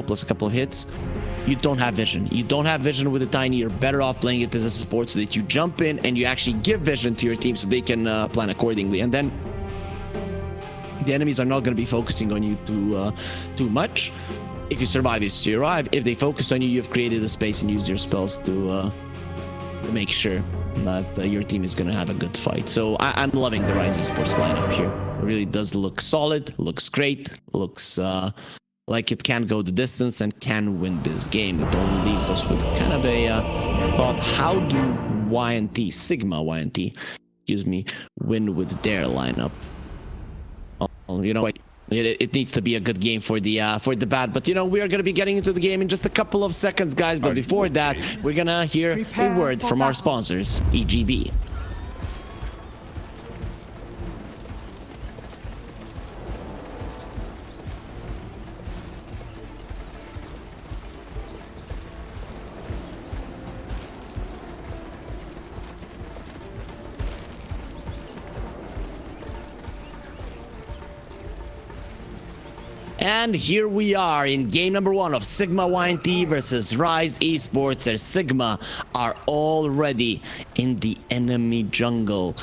plus a couple of hits, you don't have vision. You don't have vision with the Tiny. You're better off playing it as a support so that you jump in and you actually give vision to your team so they can plan accordingly. And then the enemies are not going to be focusing on you too much. If you survive, you survive. If they focus on you, you've created a space and used your spells to make sure that your team is going to have a good fight. So I'm loving the Rise Esports lineup here. It really does look solid, looks great, looks like it can go the distance and can win this game. It only leaves us with kind of a thought, how do YNT, Sigma.YNT, excuse me, win with their lineup? You know, it needs to be a good game for the bad, but you know, we are going to be getting into the game in just a couple of seconds, guys. But before that, we're gonna hear a word from our sponsors, EGB. And here we are in game number 1 of Sigma.YNT versus Rise Esports. Their Sigma are already in the enemy jungle.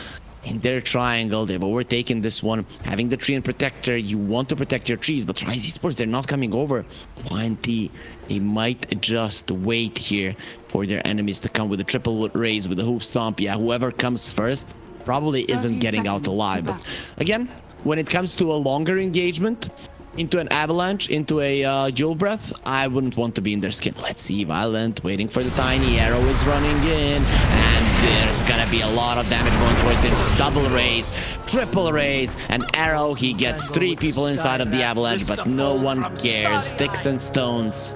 In their triangle, they've overtaken this one. Having the tree and protector, you want to protect your trees, but Rise Esports, they're not coming over. YNT, they might just wait here for their enemies to come with a triple raise, with a hoof stomp. Yeah, whoever comes first probably isn't getting out alive. But again, when it comes to a longer engagement, into an avalanche, into a dual breath, I wouldn't want to be in their skin. Let's see, Violent waiting for the Tiny. Arrow is running in, and there's gonna be a lot of damage going towards him. Double raise, triple raise, and Arrow, he gets 3 people inside of the avalanche, but no one cares. Sticks and stones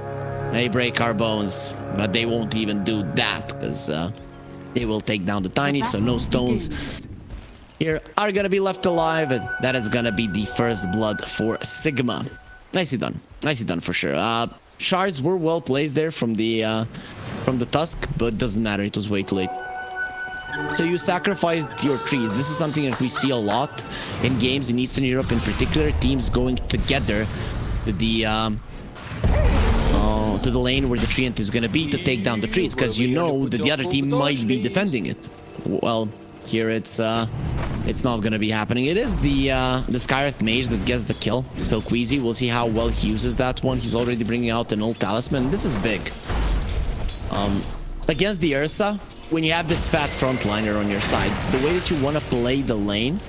may break our bones, but they won't even do that, because they will take down the Tiny, so no stones here are gonna be left alive, and that is gonna be the first blood for Sigma. Nicely done for sure. Shards were well placed there from the Tusk, but doesn't matter, it was way too late. So you sacrificed your trees. This is something that we see a lot in games in Eastern Europe, in particular, teams going together to the lane where the treant is gonna be to take down the trees, because you know that the other team might be defending it. Well, here it's not gonna be happening. It is the Skyreth Mage that gets the kill. So quezzy, we'll see how well he uses that one. He's already bringing out an old talisman. This is big. Against the Ursa, when you have this fat frontliner on your side, the way that you want to play the lane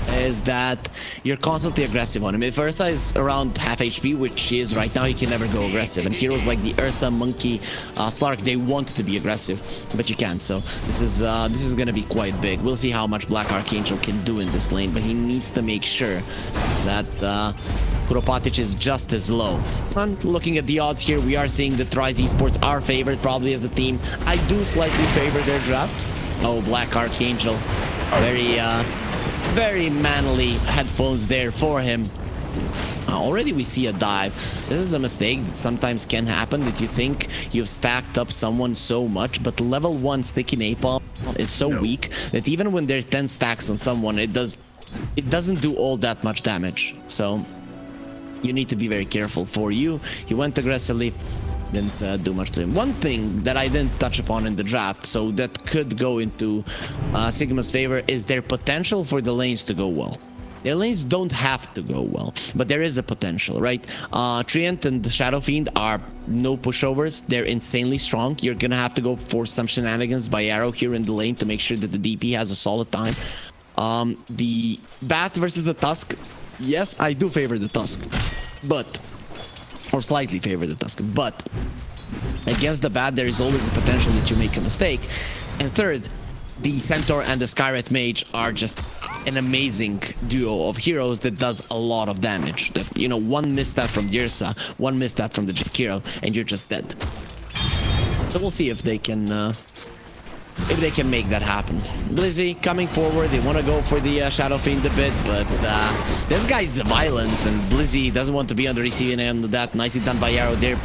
is that you're constantly aggressive on him. If Ursa is around half HP, which she is right now, he can never go aggressive. And heroes like the Ursa, Monkey, Slark, they want to be aggressive, but you can't. So this is gonna be quite big. We'll see how much BLACKARXANGEL can do in this lane, but he needs to make sure that Kuropatic is just as low. And looking at the odds here, we are seeing that Rise Esports are favored probably as a team. I do slightly favor their draft. Oh, BLACKARXANGEL, very manly headphones there for him. Already we see a dive. This is a mistake that sometimes can happen, that you think you've stacked up someone so much, but level 1 sticky napalm is so weak that even when there's 10 stacks on someone, it doesn't do all that much damage. So you need to be very careful. foryou, he went aggressively, didn't do much to him. One thing that I didn't touch upon in the draft, so that could go into Sigma's favor, is their potential for the lanes to go well. Their lanes don't have to go well, but there is a potential, right? Treant and the Shadow Fiend are no pushovers. They're insanely strong. You're gonna have to go for some shenanigans by Arrow here in the lane to make sure that the DP has a solid time. The Bat versus the Tusk, yes, I do favor the Tusk, or slightly favor the Tusk, but against the Bat, there is always a potential that you make a mistake. And third, the Centaur and the Skyreth Mage are just an amazing duo of heroes that does a lot of damage. That, you know, one misstep from the Ursa, one misstep from the Jakiro, and you're just dead. So we'll see if they can make that happen. Blizzy coming forward. They want to go for the Shadow Fiend a bit, but this guy's violent, and Blizzy doesn't want to be on the receiving end of that. Nicely done by Arrow there.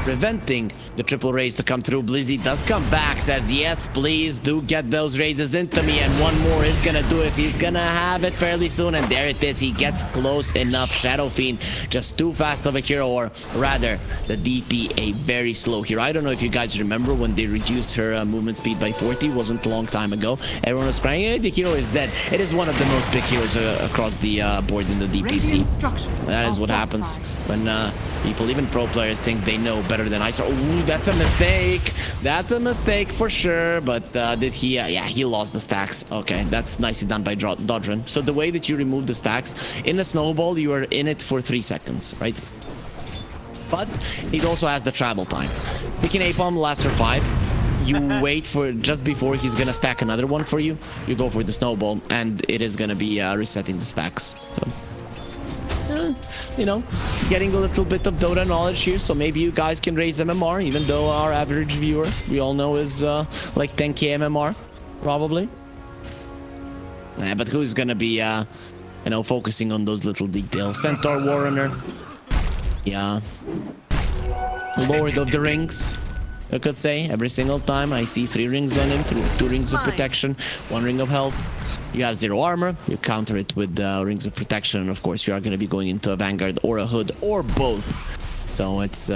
preventing the triple raise to come through. Blizzy does come back, says, yes, please do get those raises into me, and one more is gonna do it. He's gonna have it fairly soon, and there it is. He gets close enough. Shadow Fiend, just too fast of a hero, or rather, the DPA, very slow hero. I don't know if you guys remember when they reduced her movement speed by 40, wasn't a long time ago. Everyone was crying, hey, the hero is dead. It is one of the most big heroes across the board in the DPC. That is what happens when people, even pro players, think they know better than I saw. Ooh, that's a mistake. That's a mistake for sure. But did he? Yeah, he lost the stacks. Okay, that's nicely done by Dodren. So the way that you remove the stacks in a snowball, you are in it for 3 seconds, right? But it also has the travel time. Sticking napalm lasts for 5. You wait for just before he's gonna stack another one for you. You go for the snowball, and it is gonna be resetting the stacks. So. You know, getting a little bit of Dota knowledge here, so maybe you guys can raise MMR, even though our average viewer, we all know, is like 10k MMR, probably. But who's gonna be, you know, focusing on those little details? Centaur Warrunner. Yeah. Lord of the Rings, I could say. Every single time I see 3 rings on him, 2 rings of protection, 1 ring of health. You have 0 armor, you counter it with rings of protection, and of course you are going to be going into a Vanguard or a Hood or both. So it's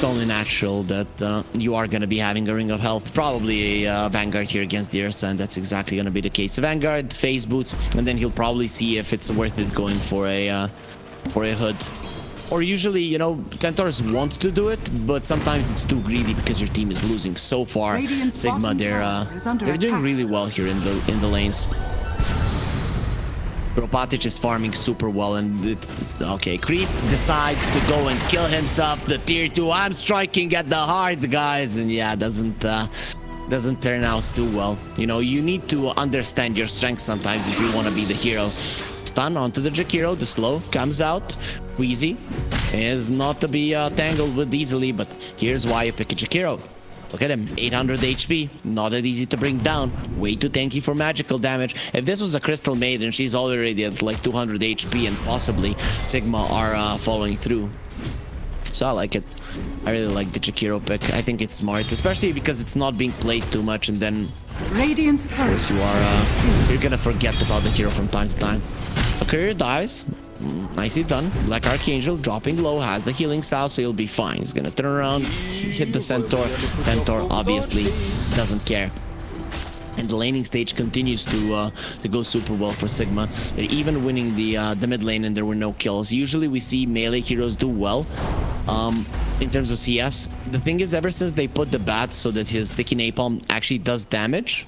only natural that you are going to be having a ring of health, probably a Vanguard here against the Ursa, and that's exactly going to be the case. Vanguard, phase boots, and then he'll probably see if it's worth it going for a Hood. Or usually, you know, Centaurs want to do it, but sometimes it's too greedy because your team is losing. So far, Sigma, they're doing really well here in the lanes. Kropatich is farming super well, and it's okay. Creep decides to go and kill himself. The tier 2. I'm striking at the heart, guys, and yeah, doesn't turn out too well. You know, you need to understand your strength sometimes if you want to be the hero. Stun onto the Jakiro. The slow comes out. Quezzy is not to be tangled with easily, but here's why you pick a Jakiro. Look at him, 800 HP, not that easy to bring down, way too tanky for magical damage. If this was a Crystal Maiden, she's already at like 200 HP, and possibly Sigma are following through. So I like it. I really like the Jakiro pick. I think it's smart, especially because it's not being played too much, and then Radiant's of course you're gonna forget about the hero from time to time. A courier dies. Nicely done. BLACKARXANGEL dropping low, has the healing salve, so he'll be fine. He's gonna turn around, hit the Centaur. Centaur obviously doesn't care. And the laning stage continues to go super well for Sigma. They're even winning the mid lane, and there were no kills. Usually we see melee heroes do well in terms of CS. The thing is, ever since they put the bats so that his sticky napalm actually does damage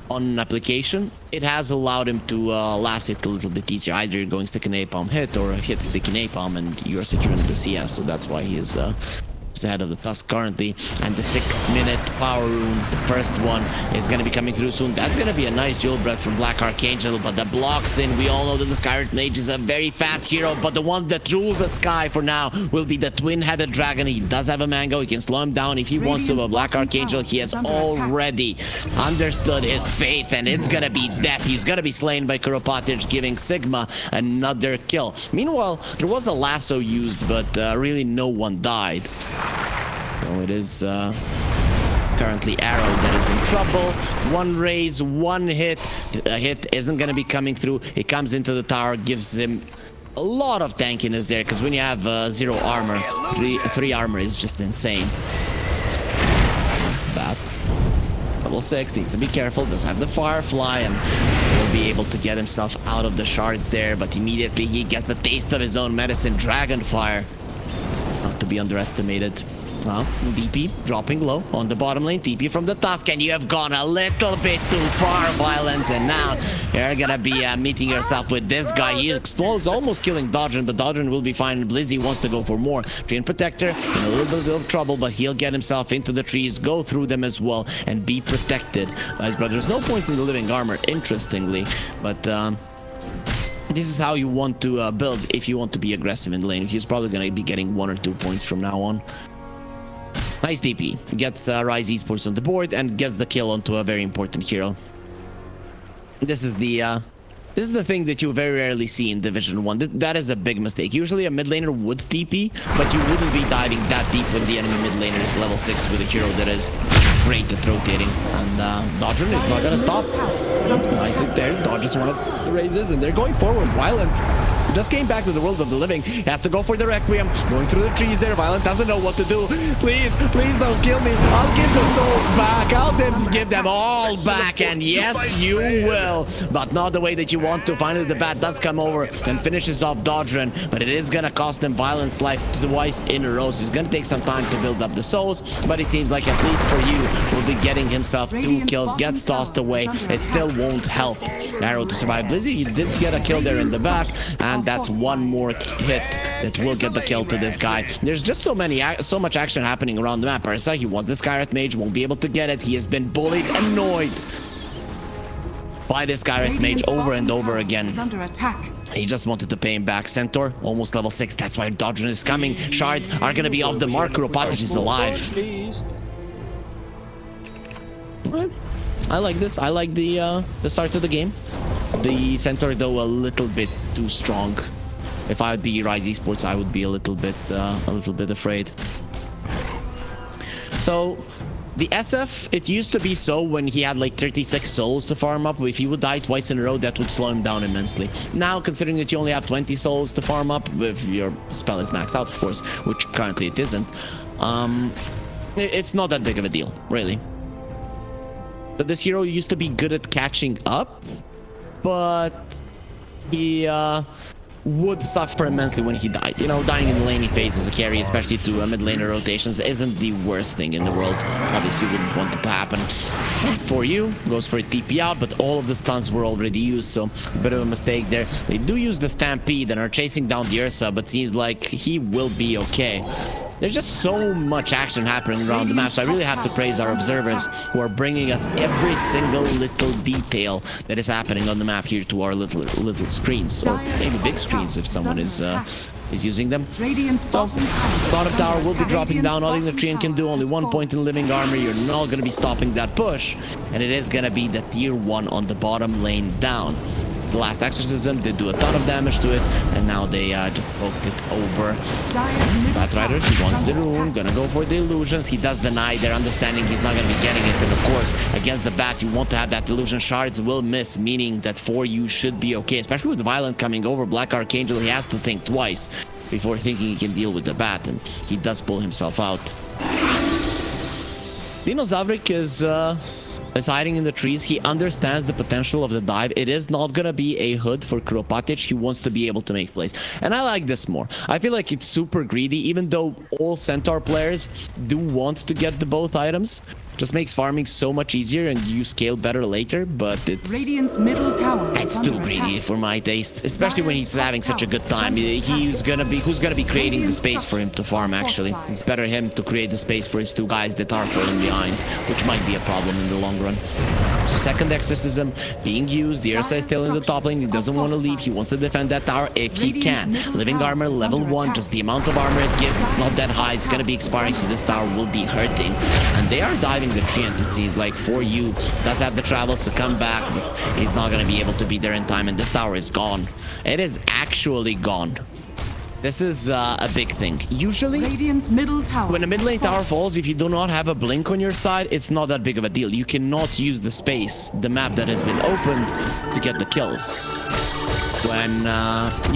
on an application, it has allowed him to last it a little bit easier. Either you're going sticky napalm hit or hit sticky napalm, and you're securing the CS. So that's why he is ahead of the Tusk currently. And the 6-minute power rune, the first one, is going to be coming through soon. That's going to be a nice jewel breath from BLACKARXANGEL, but the blocks in. We all know that the Skyrite Mage is a very fast hero, but the one that rules the sky for now will be the twin-headed dragon. He does have a mango. He can slow him down if he wants to, but BLACKARXANGEL, he has already understood his fate, and it's going to be death. He's going to be slain by Kropatich, giving Sigma another kill. Meanwhile, there was a lasso used, but really no one died. So it is currently Arrow that is in trouble. 1 raise, 1 hit. A hit isn't going to be coming through. He comes into the tower, gives him a lot of tankiness there, because when you have 0 armor, 3 armor is just insane. Bad. Level 6, needs to be careful. Does have the Firefly, and will be able to get himself out of the shards there, but immediately he gets the taste of his own medicine. Dragonfire, not to be underestimated. DP dropping low on the bottom lane. TP from the Tusk, and you have gone a little bit too far, Violent, and now you're gonna be meeting yourself with this guy. He explodes, almost killing Dodren, but Dodren will be fine. Blizzy wants to go for more. Chain Protector in a little bit of trouble, but he'll get himself into the trees, go through them as well, and be protected by his brothers. No points in the living armor, interestingly, but this is how you want to build if you want to be aggressive in the lane. He's probably going to be getting 1 or 2 points from now on. Nice DP. Gets Rise Esports on the board and gets the kill onto a very important hero. This is the This is the thing that you very rarely see in Division 1. That is a big mistake. Usually a mid laner would TP, but you wouldn't be diving that deep when the enemy mid laner is level 6 with a hero that is great at rotating. And Dodren is not gonna stop. Nicely there, dodges one of the raises, and they're going forward. Violent just came back to the world of the living. He has to go for the Requiem. Going through the trees there. Violent doesn't know what to do. Please, please don't kill me. I'll give the souls back. I'll give them all back. And yes, you will. But not the way that you want to. Finally, the bat does come over and finishes off Dodren. But it is going to cost them Violent's life twice in a row. So he's going to take some time to build up the souls. But it seems like at least foryou will be getting himself 2 kills. Gets tossed away. It still won't help Arrow to survive. Blizzy, he did get a kill there in the back. And that's one more hit that will get the kill to this guy. There's just so much action happening around the map. Arsa, he wants this Skyreth Mage, won't be able to get it. He has been bullied, annoyed by this Skyreth Mage over and over again. He just wanted to pay him back. Centaur, almost level 6. That's why Dodren is coming. Shards are going to be off the mark. Kuropatic is alive. I like this. I like the start of the game. The Centaur, though, a little bit too strong. If I would be Rise Esports, I would be a little bit afraid. So the SF, it used to be so when he had like 36 souls to farm up. If he would die twice in a row, that would slow him down immensely. Now, considering that you only have 20 souls to farm up, if your spell is maxed out, of course, which currently it isn't, it's not that big of a deal, really. But this hero used to be good at catching up, but he would suffer immensely when he died. You know, dying in the laning phase as a carry, especially to mid laner rotations, isn't the worst thing in the world. Obviously, you wouldn't want it to happen. foryou goes for a TP out, but all of the stuns were already used, so a bit of a mistake there. They do use the Stampede and are chasing down the Ursa, but seems like he will be okay. There's just so much action happening around the map, so I really have to praise our observers who are bringing us every single little detail that is happening on the map here to our little screens, or maybe big screens if someone is using them. So, bottom tower will be dropping down. Nothing the Treant can do. Only 1 point in living armor. You're not going to be stopping that push, and it is going to be the tier 1 on the bottom lane down. The last exorcism did do a ton of damage to it, and now they just poked it over. Batrider, he wants the rune, gonna go for the illusions. He does deny their understanding he's not gonna be getting it, and of course, against the bat, you want to have that illusion. Shards will miss, meaning that foryou should be okay, especially with Violent coming over. BlackARXANGEL, he has to think twice before thinking he can deal with the bat, and he does pull himself out. Dinozavrik is hiding in the trees. He understands the potential of the dive. It is not gonna be a hood for Kuropatic. He wants to be able to make plays, and I like this more. I feel like it's super greedy, even though all Centaur players do want to get the both items. Just makes farming so much easier, and you scale better later, but it's too greedy for my taste, especially when he's having such a good time. Who's gonna be creating the space for him to farm? Actually, it's better him to create the space for his 2 guys that are falling behind, which might be a problem in the long run. So second exorcism being used. The Ursa is still in the top lane. He doesn't want to leave. He wants to defend that tower if he can. Living armor level 1, just the amount of armor it gives, it's not that high. It's gonna be expiring, so this tower will be hurting. And they are diving the Treant. It seems like foryou does have the travels to come back, but he's not gonna be able to be there in time, and this tower is gone. It is actually gone. This is a big thing. Usually, when a mid lane tower falls, if you do not have a blink on your side, it's not that big of a deal. You cannot use the space, the map that has been opened, to get the kills. When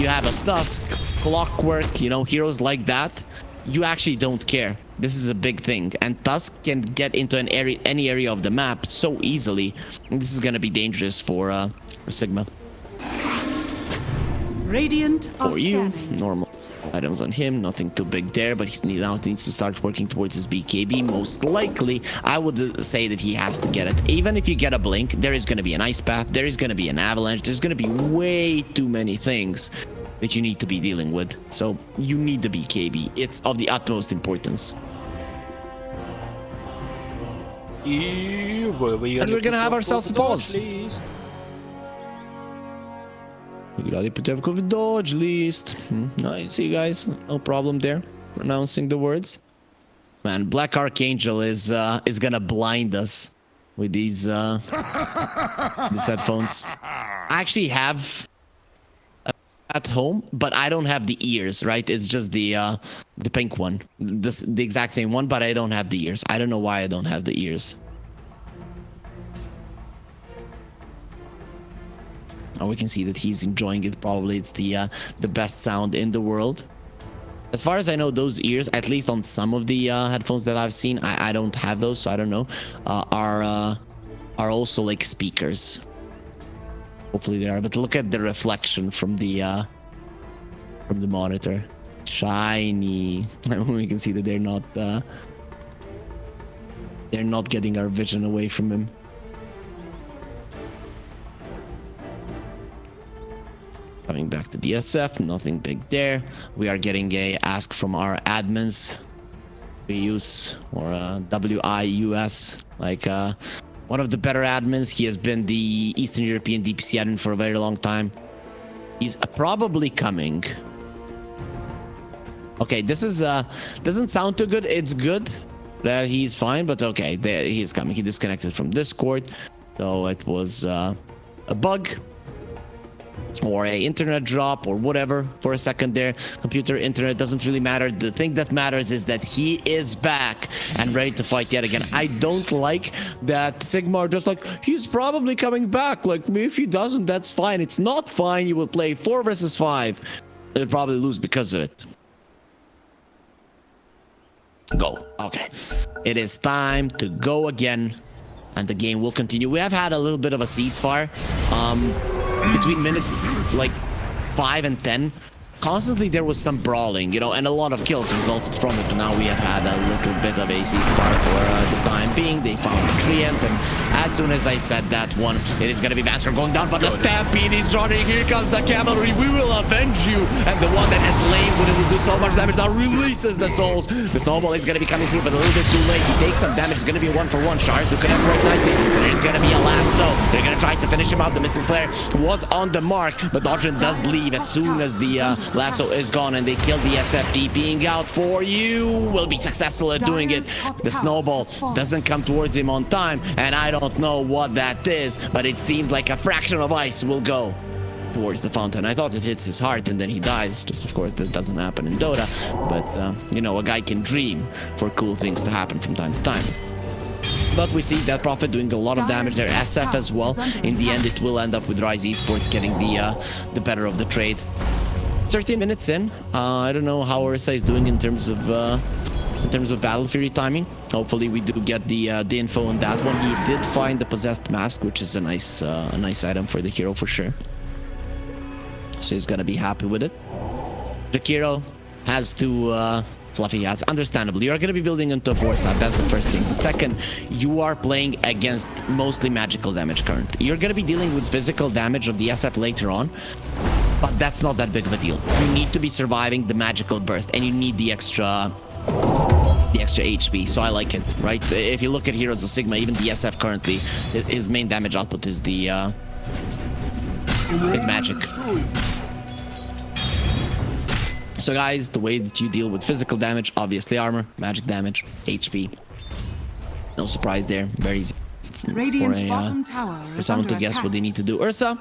you have a Tusk, Clockwork, you know, heroes like that, you actually don't care. This is a big thing, and Tusk can get into any area of the map so easily. And this is gonna be dangerous for Sigma. foryou, normal items on him, nothing too big there, but he now needs to start working towards his BKB. Most likely, I would say that he has to get it. Even if you get a blink, there is going to be an ice path, there is going to be an avalanche, there's going to be way too many things that you need to be dealing with. So you need the BKB. It's of the utmost importance. And we're going to have ourselves a pause. Wygrali pytewko w dodge list. No, see guys, no problem there. Pronouncing the words. Man, BlackARXANGEL is gonna blind us with these headphones. I actually have at home, but I don't have the ears, right? It's just the pink one, the exact same one, but I don't have the ears. I don't know why I don't have the ears. Oh, we can see that he's enjoying it. Probably it's the best sound in the world. As far as I know, those ears, at least on some of the headphones that I've seen, I don't have those, so I don't know, are also like speakers. Hopefully they are, but look at the reflection from the monitor. Shiny. We can see that they're not getting our vision away from him. Coming back to DSF, nothing big there. We are getting a ask from our admins. We use or WIUS, like one of the better admins. He has been the Eastern European DPC admin for a very long time. He's probably coming. Okay, this is doesn't sound too good. It's good. He's fine, but okay, he's coming. He disconnected from Discord, so it was a bug or a internet drop or whatever for a second there. Computer, internet, doesn't really matter. The thing that matters is that he is back and ready to fight yet again. I don't like that Sigma are just like, he's probably coming back. Like, if he doesn't, that's fine. It's not fine. You will play 4 versus 5. You'll probably lose because of it. Go. Okay. It is time to go again. And the game will continue. We have had a little bit of a ceasefire. Between minutes like 5 and 10, constantly there was some brawling, you know, and a lot of kills resulted from it. But now we have had a little bit of a ceasefire for the time being. They found the treant, and as soon as I said that one, it is going to be Vanskor going down, but the Stampede is running. Here comes the cavalry. We will avenge you. And the one that has lain will do so much damage now releases the souls. The snowball is going to be coming through, but a little bit too late. He takes some damage. It's going to be a 1-for-1 shard. Who could have right nicely. There's going to be a lasso. They're going to try to finish him out. The missing flare was on the mark, but Dodren does leave as soon as the lasso is gone, and they kill the SFD. Being out for you will be successful at doing it. The snowball doesn't come towards him on time, and I don't know what that is, but it seems like a fraction of ice will go towards the fountain. I thought it hits his heart and then he dies. Just of course that doesn't happen in Dota, but you know, a guy can dream for cool things to happen from time to time. But we see that Prophet doing a lot of damage there, SF as well. In the end, it will end up with Rise Esports getting the better of the trade. 13 minutes in. I don't know how Ursa is doing in terms of Battle Fury timing. Hopefully we do get the info on that one. He did find the possessed mask, which is a nice item for the hero for sure. So he's gonna be happy with it. Jakiro has to fluffy hats. Understandably, you're gonna be building into a 4-slot. That's the first thing. The second, you are playing against mostly magical damage currently. You're gonna be dealing with physical damage of the SF later on, but that's not that big of a deal. You need to be surviving the magical burst, and you need the extra HP. So I like it, right? If you look at Heroes of Sigma, even the SF currently, his main damage output is the is magic. So guys, the way that you deal with physical damage, obviously armor, magic damage, HP. No surprise there. Very easy for someone to guess what they need to do. Ursa,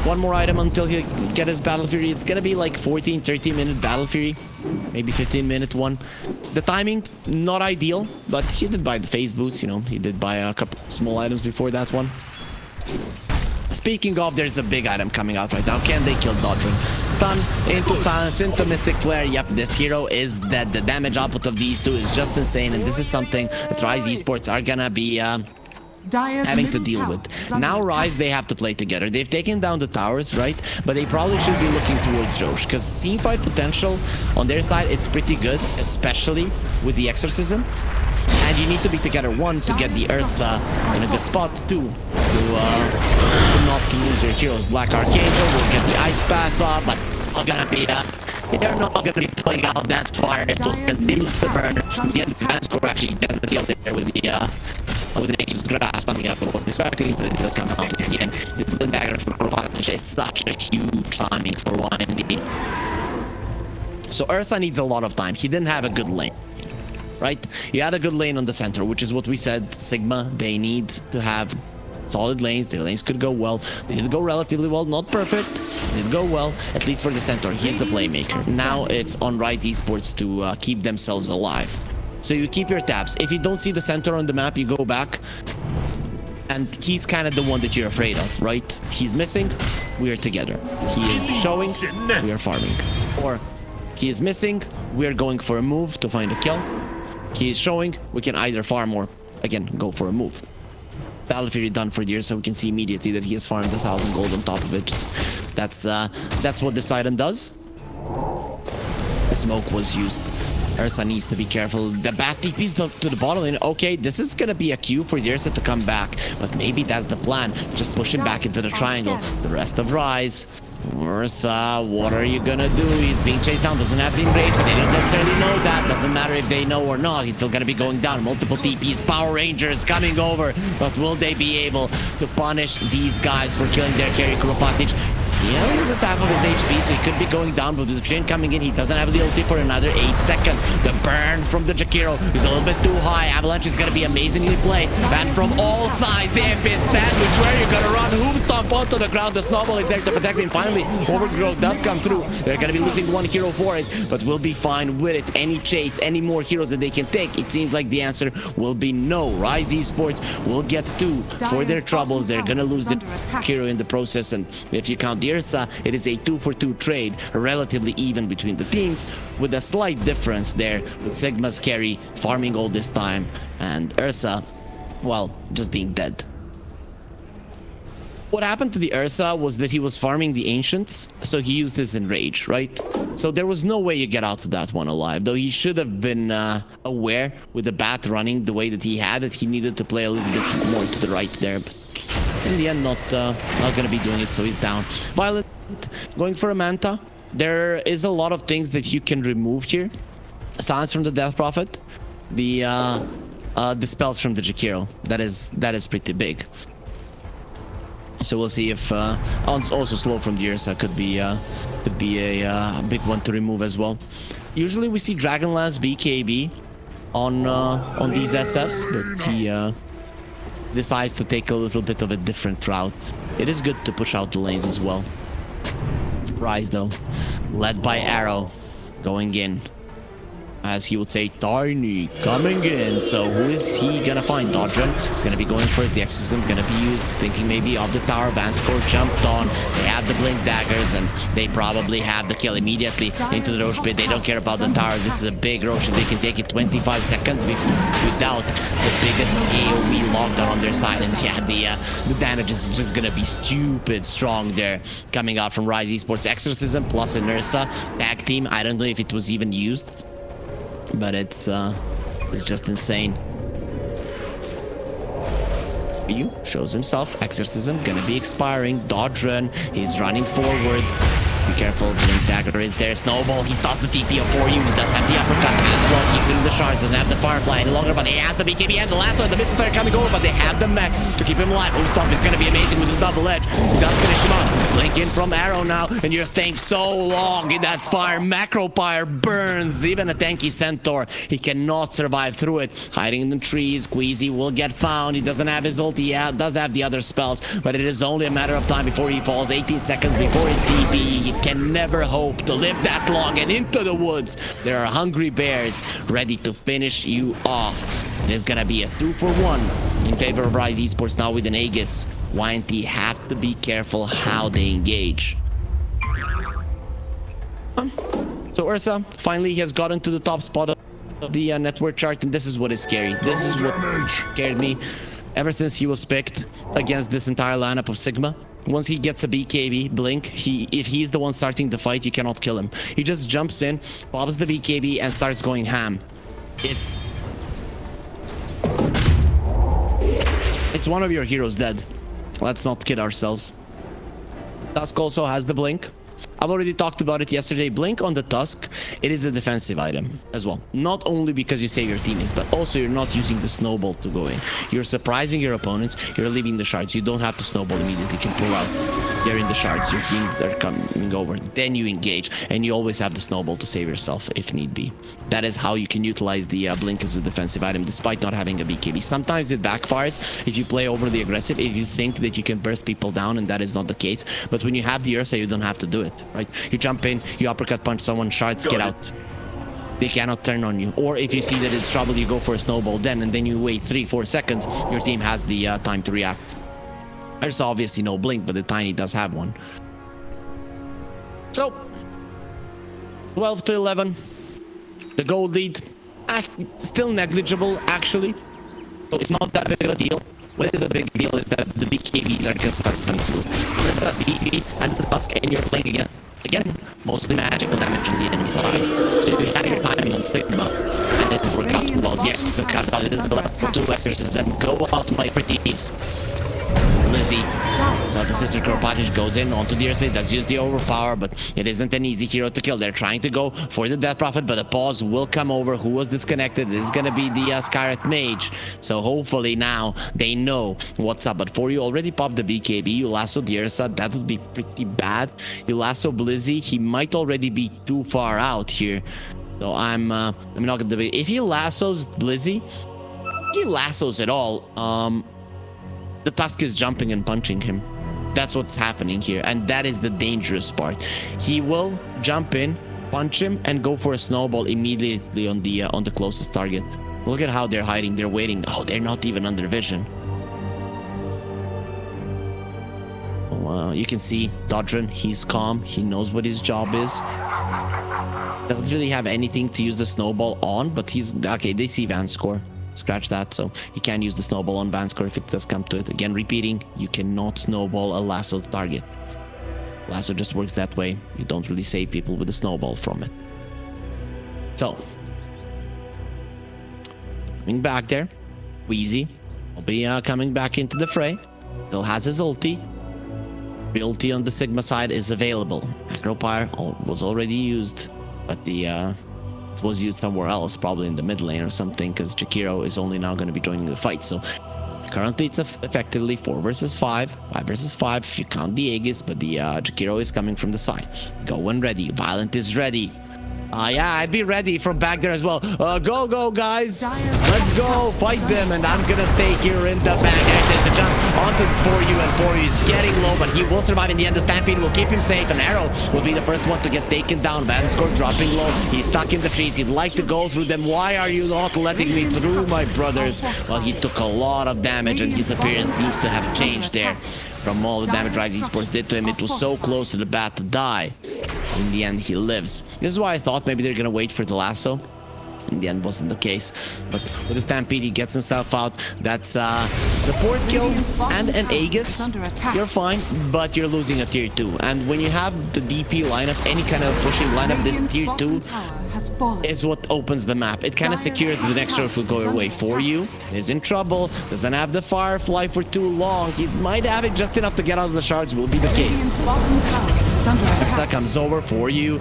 one more item until he get his Battle Fury. It's gonna be like 13 minute Battle Fury, maybe 15-minute one. The timing, not ideal, but he did buy the phase boots, you know, he did buy a couple small items before that one. Speaking of, there's a big item coming out right now. Can they kill Dodren? Stun into silence, into Mystic Flare. Yep, this hero is dead. The damage output of these two is just insane, and this is something that Rise Esports are gonna be having to deal with. Now Rise, they have to play together. They've taken down the towers, right? But they probably should be looking towards Roche, because teamfight potential on their side, it's pretty good, especially with the Exorcism. And you need to be together, one, to get the Ursa in a good spot, two, to not to lose your heroes. BLACKARXANGEL will get the Ice Path up, but not gonna be they're not gonna be playing out that fire. It will continue to burn. The Vanskor actually doesn't deal there with the Nature's Grass coming up. I wasn't expecting, but it does come out in the end. It's the dagger for Kropat, which is such a huge timing for YNT. So Ursa needs a lot of time. He didn't have a good lane, right? He had a good lane on the center, which is what we said Sigma, they need to have solid lanes. Their lanes could go well. They did go relatively well, not perfect. They did go well, at least for the centaur. He's the playmaker. Now it's on Rise Esports to keep themselves alive. So you keep your tabs. If you don't see the centaur on the map, you go back. And he's kind of the one that you're afraid of, right? He's missing, we are together. He is showing, we are farming. Or he is missing, we are going for a move to find a kill. He is showing, we can either farm or, again, go for a move. Battle Fury done for years, so we can see immediately that he has farmed 1,000 gold on top of it. Just, that's what this item does. The smoke was used. Ursa needs to be careful. The bat TP's to the bottom lane. Okay, this is gonna be a cue for Ursa to come back, but maybe that's the plan. Just push him back into the triangle. The rest of Rise. Ursa, what are you gonna do? He's being chased down, doesn't have the enrage, but they don't necessarily know that. Doesn't matter if they know or not, he's still gonna be going down. Multiple TPs, Power Rangers coming over, but will they be able to punish these guys for killing their carry Kuropatic? He only loses half of his HP, so he could be going down, but with the train coming in, he doesn't have the ulti for another 8 seconds. The burn from the Jakiro is a little bit too high. Avalanche is going to be amazingly placed. And from all sides, they have been sandwiched. Where you're going to run, Hoop Stomp onto the ground. The Snowball is there to protect him. Finally, Overgrowth does come through. They're going to be losing one hero for it, but we'll be fine with it. Any chase, any more heroes that they can take? It seems like the answer will be no. Rise Esports will get 2 for their troubles. They're going to lose the hero in the process, and if you count the Ursa, it is a 2-for-2 trade, relatively even between the teams, with a slight difference there with Sigma's carry farming all this time and Ursa, well, just being dead. What happened to the Ursa was that he was farming the Ancients, so he used his Enrage, right? So there was no way you get out of that one alive, though he should have been aware with the bat running the way that he had, that he needed to play a little bit more to the right there, but in the end, not gonna be doing it, so he's down. Violent going for a Manta. There is a lot of things that you can remove here. Silence from the Death Prophet, the spells from the Jakiro. That is pretty big. So we'll see if also slow from the Ursa could be a big one to remove as well. Usually we see Dragonlance BKB on these SFs, but he decides to take a little bit of a different route. It is good to push out the lanes as well. Rise though, led by Arrow, going in. As he would say, Tiny coming in. So who is he gonna find? Dodren is gonna be going for it. The exorcism gonna be used, thinking maybe of the tower. Vanskor jumped on. They have the blink daggers, and they probably have the kill immediately into the Roche pit. They don't care about the tower. This is a big Roche, and they can take it 25 seconds without the biggest AoE lockdown on their side. And yeah, the damage is just gonna be stupid strong there, coming out from Rise Esports. Exorcism plus an Ursa tag team. I don't know if it was even used, but it's just insane. You shows himself. Exorcism gonna be expiring. Dodren, he's running forward. Be careful, Blink Dagger is there. Snowball, he stops the TP of foryou. He does have the uppercut as well. Keeps it in the shards. Doesn't have the Firefly any longer, but he has the BKB and the last one. The Mist Flare coming over, but they have the mech to keep him alive. Stomp is gonna be amazing with the double edge. He does finish him off. Blink in from Arrow now, and you're staying so long in that fire. Macro Pyre burns even a tanky Centaur. He cannot survive through it. Hiding in the trees. Quezzy will get found. He doesn't have his ulti. Yeah, does have the other spells, but it is only a matter of time before he falls. 18 seconds before his TP. He can never hope to live that long, and into the woods there are hungry bears ready to finish you off. It is gonna be a 2-for-1 in favor of Rise Esports now with an Aegis. YNT have to be careful how they engage. So Ursa finally has gotten to the top spot of the network chart, and this is what is scary. This is what scared me ever since he was picked against this entire lineup of Sigma. Once he gets a BKB, Blink, if he's the one starting the fight, you cannot kill him. He just jumps in, pops the BKB, and starts going ham. It's one of your heroes dead. Let's not kid ourselves. Tusk also has the Blink. I've already talked about it yesterday. Blink on the Tusk, it is a defensive item as well. Not only because you save your teammates, but also you're not using the snowball to go in. You're surprising your opponents. You're leaving the shards. You don't have to snowball immediately. You can pull out. they're in the shards, your team, they're coming over, then you engage, and you always have the snowball to save yourself if need be. That is how you can utilize the blink as a defensive item despite not having a BKB. Sometimes it backfires if you play overly aggressive, if you think that you can burst people down, and that is not the case. But when you have the Ursa, you don't have to do it, right? You jump in, you uppercut punch someone, shards, get out. They cannot turn on you. Or if you see that it's trouble, you go for a snowball then, and then you wait 3-4 seconds, your team has the time to react. There's obviously no blink, but the Tiny does have one. So 12 to 11, the gold lead, still negligible actually, so it's not that big of a deal. What is a big deal is that the BKBs are gonna start coming through. It's a BKB and the Tusk, and you're playing against, again, mostly magical damage on the enemy side. So you have your timing on Sigma, and it will work out well. The exorcism comes out, it is the level 2 exorcism. Go out, my pretties. Blizzy. So the Sister Kropatich goes in onto the Ursa. That's just the overpower, but it isn't an easy hero to kill. They're trying to go for the Death Prophet, but a pause will come over. Who was disconnected? This is gonna be the Skywrath Mage. So hopefully now they know what's up. But foryou already popped the BKB. You lasso the Ursa. That would be pretty bad. You lasso Blizzy. He might already be too far out here. So I'm not gonna be. If he lassos Blizzy, he lassos it all. The Tusk is jumping and punching him. That's what's happening here, and that is the dangerous part. He will jump in, punch him, and go for a snowball immediately on the closest target. Look at how they're hiding. They're waiting. Oh, they're not even under vision. You can see Dodren. He's calm. He knows what his job is. Doesn't really have anything to use the snowball on, but he's okay. They see Vanskor. Scratch that, so you can use the snowball on Vanskor if it does come to it. Again, repeating, you cannot snowball a lasso target. Lasso just works that way. You don't really save people with a snowball from it. So, coming back there, quezzy will be coming back into the fray. Still has his ulti. The ulti on the Sigma side is available. Acropire was already used, but the was used somewhere else, probably in the mid lane or something, because Jakiro is only now going to be joining the fight. So currently it's effectively 4 versus 5, 5 versus 5 if you count the Aegis, but the Jakiro is coming from the side. Go when ready. Violent is ready. Yeah, I'd be ready from back there as well. Go, guys. Let's go fight them. And I'm gonna stay here in the back. There's the jump onto foryou, and foryou is getting low, but he will survive in the end. The Stampede will keep him safe. An arrow will be the first one to get taken down. Vanskor dropping low. He's stuck in the trees. He'd like to go through them. Why are you not letting me through, my brothers? Well, he took a lot of damage, and his appearance seems to have changed there. From all the damage Rise Esports did to him, it was so close to the bat to die. In the end, he lives. This is why I thought maybe they're gonna wait for the lasso. In the end, wasn't the case. But with the Stampede, he gets himself out. That's support kill and an Aegis. You're fine, but you're losing a tier 2. And when you have the DP lineup, any kind of pushing lineup, this tier 2 is what opens the map. It kind of secures the next rush will go your way. Foryou is in trouble. Doesn't have the Firefly for too long. He might have it just enough to get out of the shards. Will be the case. Ursa comes over. Foryou